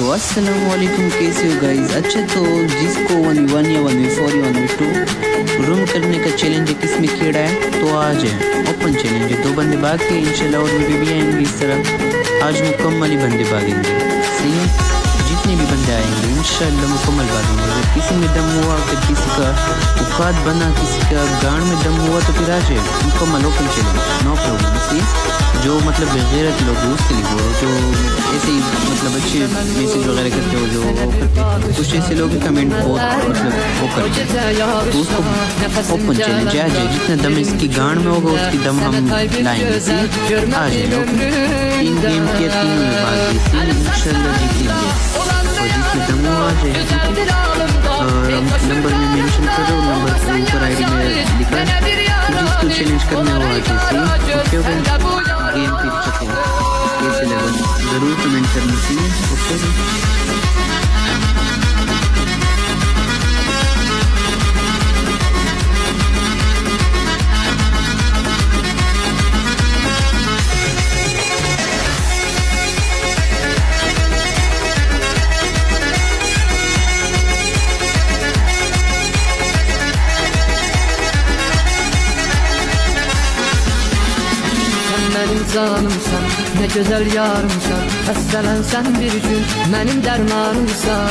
تو السلام علیکم، کیسے ہو گائز؟ اچھا تو جس کو 1v1 یا 1v4 یا 1v2 روم کرنے کا چیلنج ہے، کس میں کیڑا ہے تو آج ہے اوپن چیلنج ہے. 2 بندے بھاگ کے انشاءاللہ اور بھی آئیں گے. اس طرح آج مکمل ہی بندے بھاگیں گے. صحیح ہے، جتنے بھی بندے آئیں گے انشاءاللہ مکمل بھاگیں گے. اگر کسی میں دم ہوا، اگر کسی کا اوقات بنا، کسی کا گانڈ میں دم ہوا تو پھر آ جائے مکمل اوپن چیلنج، نو پرابلم. صحیح، جو مطلب غیرت لوگ اس کے لیے بول رہے، جو ایسے ہی مطلب اچھے میسیج وغیرہ کرتے ہو، جو وہ کرتے کچھ ایسے لوگ کمنٹ بہت مطلب وہ کرتے تو اس کو اوپن چیلنج آ جائے. جتنا دم اس کی گانڈ میں ہوگا اس کی دم ہم لائیں گے. صحیح، آ جائے. 3 گیم کیا، 3 میں بھاگ گئی. انشاءاللہ جیتیں گے اور جس میں دم ہوا آ جائے. نمبر میں مینشن کرو، نمبر کے اوپر آئی ڈی میں لکھا ہے، جس کو چیلنج کرنا ہوا آ جائے. اوکے ہو گئے، گیم پھر چکے کیسے لگا ضرور کمنٹ کرنا چاہیے. Okay. Benim canımsan, ne güzel yarımsan. Həssələn sən bir gün, mənim dərmanımsan.